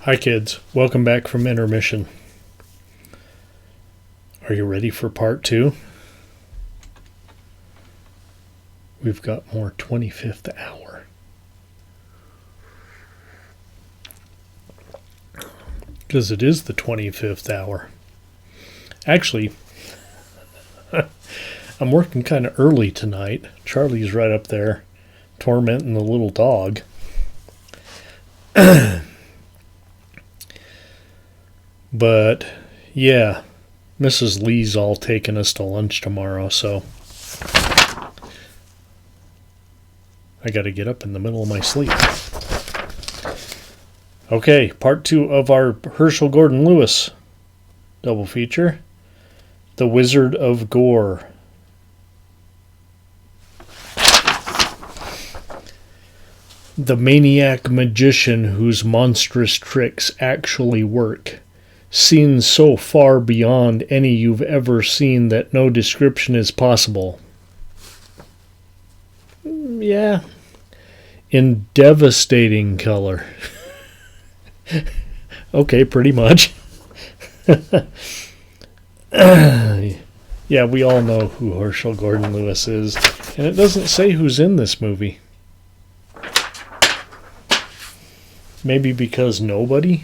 Hi kids, welcome back from intermission. Are you ready for part 2? We've got more 25th hour. Because it is the 25th hour. Actually, I'm working kind of early tonight. Charlie's right up there tormenting the little dog. But, yeah, Mrs. Lee's all taking us to lunch tomorrow, so I got to get up in the middle of my sleep. Okay, part 2 of our Herschel Gordon Lewis double feature, The Wizard of Gore. The maniac magician whose monstrous tricks actually work. Seen so far beyond any you've ever seen that no description is possible. Yeah. In devastating color. Okay, pretty much. Yeah, we all know who Herschel Gordon Lewis is. And it doesn't say who's in this movie. Maybe because nobody?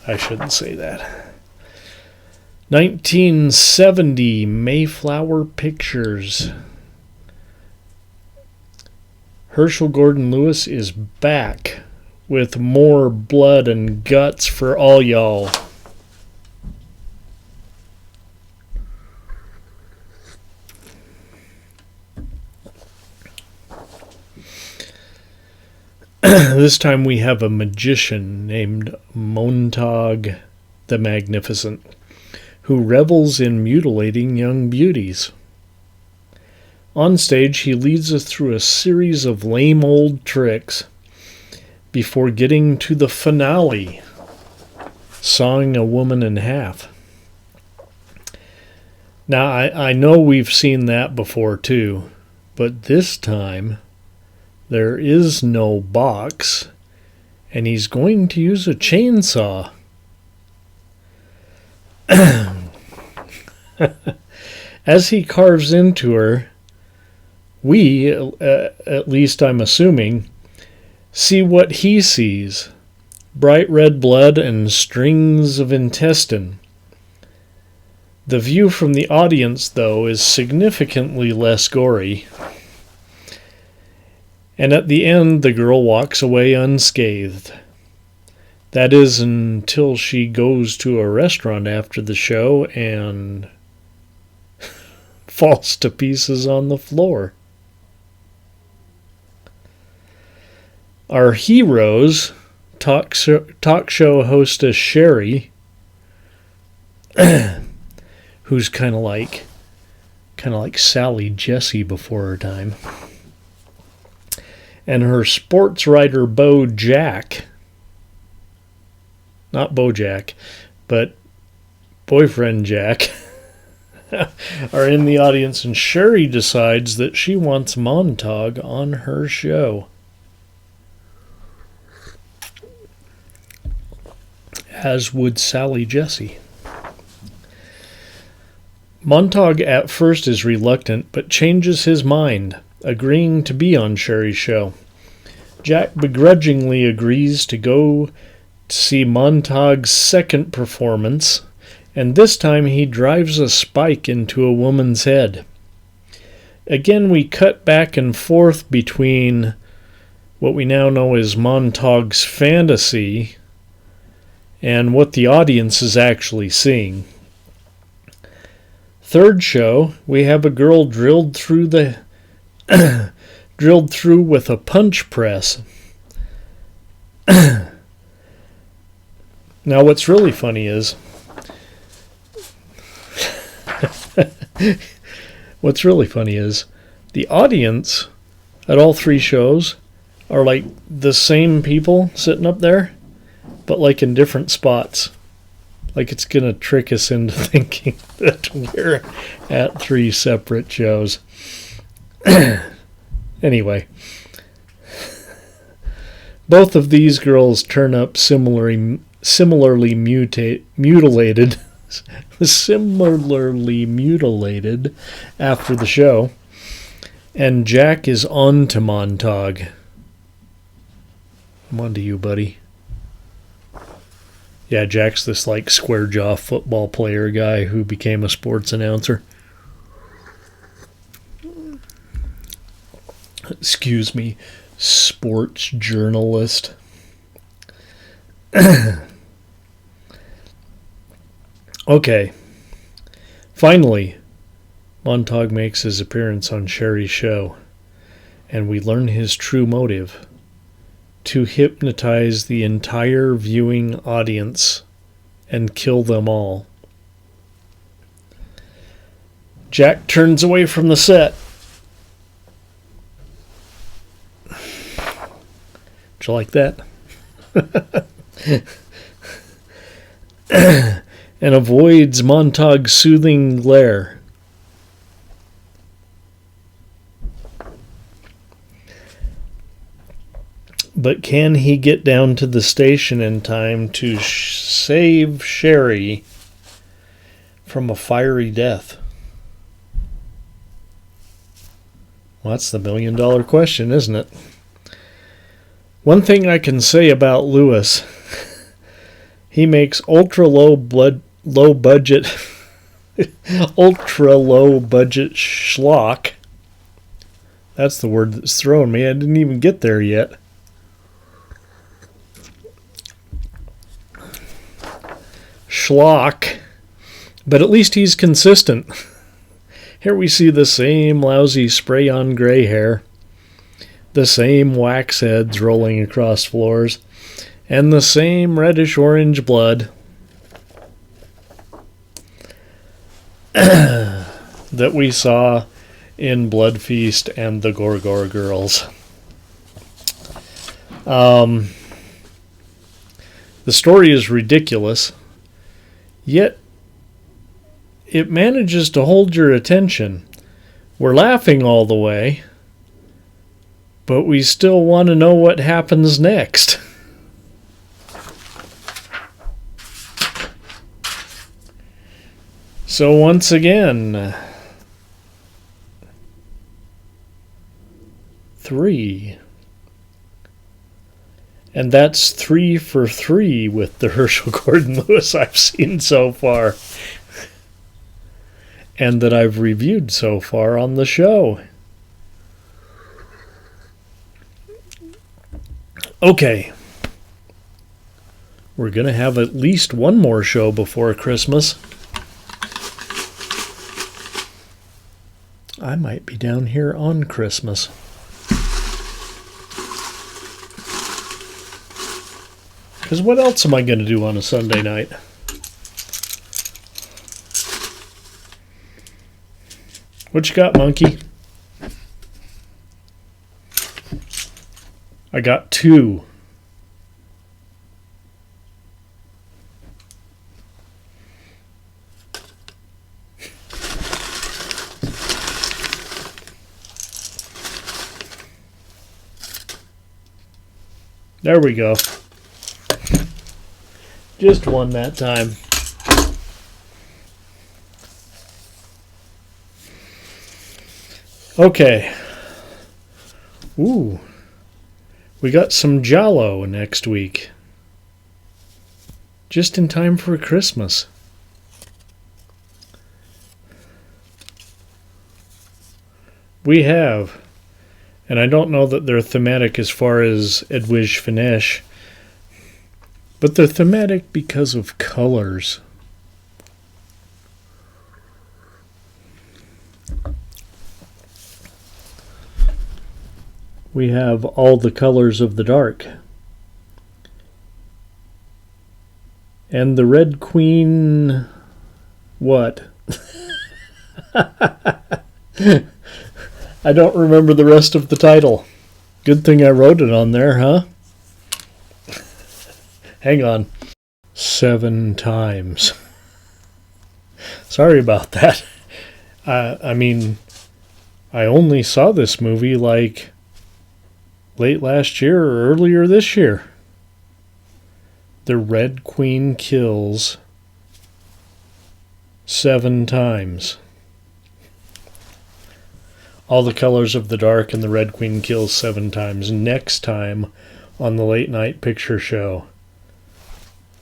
I shouldn't say that. 1970 Mayflower Pictures. Herschel Gordon Lewis is back with more blood and guts for all y'all. This time we have a magician named Montag the Magnificent, who revels in mutilating young beauties. On stage, he leads us through a series of lame old tricks before getting to the finale, sawing a woman in half. Now, I know we've seen that before too, but this time there is no box, and he's going to use a chainsaw. As he carves into her, we, at least I'm assuming, see what he sees. Bright red blood and strings of intestine. The view from the audience, though, is significantly less gory. And at the end, the girl walks away unscathed. That is until she goes to a restaurant after the show and falls to pieces on the floor. Our heroes, talk show hostess Sherry, who's kind of like Sally Jesse before her time, and her sports writer Bo Jack, not Bojack, but boyfriend Jack, are in the audience, and Sherry decides that she wants Montag on her show. As would Sally Jesse. Montag at first is reluctant, but changes his mind, agreeing to be on Sherry's show. Jack begrudgingly agrees to go to see Montag's second performance, and this time he drives a spike into a woman's head. Again, we cut back and forth between what we now know as Montag's fantasy and what the audience is actually seeing. Third show, we have a girl drilled through with a punch press. Now, what's really funny is the audience at all three shows are like the same people sitting up there, but like in different spots. Like it's going to trick us into thinking that we're at three separate shows. Anyway, Both of these girls turn up similarly mutilated similarly mutilated after the show, and Jack is on to Montauk. I'm on to you, buddy. Yeah, Jack's this like square jaw football player guy who became a sports announcer. Excuse me, sports journalist. Okay. Finally, Montauk makes his appearance on Sherry's show, and we learn his true motive: to hypnotize the entire viewing audience and kill them all. Jack turns away from the set. Did you like that? And avoids Montauk's soothing glare. But can he get down to the station in time to save Sherry from a fiery death? Well, that's the $1 million question, isn't it? One thing I can say about Lewis, he makes ultra low budget schlock. That's the word that's thrown me. I didn't even get there yet. Schlock. But at least he's consistent. Here we see the same lousy spray-on gray hair, the same wax heads rolling across floors, and the same reddish-orange blood that we saw in Blood Feast and the Gore Girls. The story is ridiculous, yet it manages to hold your attention. We're laughing all the way, but we still want to know what happens next. So once again, 3. And that's 3 for 3 with the Herschel Gordon Lewis I've seen so far. And that I've reviewed so far on the show. Okay. We're going to have at least one more show before Christmas. I might be down here on Christmas. Because what else am I going to do on a Sunday night? What you got, monkey? I got 2. There we go. Just one that time. Okay. Ooh. We got some Jell-O next week. Just in time for Christmas. We have. And I don't know that they're thematic as far as Edwige Finish. But they're thematic because of colors. We have All the Colors of the Dark. And the Red Queen... What? I don't remember the rest of the title. Good thing I wrote it on there, huh? Hang on. 7 times. Sorry about that. I mean, I only saw this movie like late last year or earlier this year. The Red Queen kills 7 times. All the Colors of the Dark and the Red Queen kills 7 times. Next time on the Late Night Picture Show.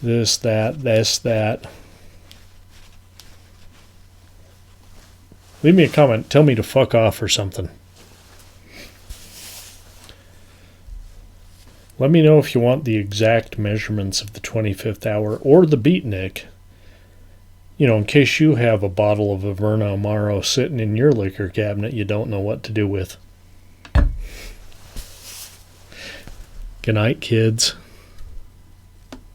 This, that. Leave me a comment. Tell me to fuck off or something. Let me know if you want the exact measurements of the 25th hour or the beatnik. You know, in case you have a bottle of Averna Amaro sitting in your liquor cabinet you don't know what to do with. Good night, kids.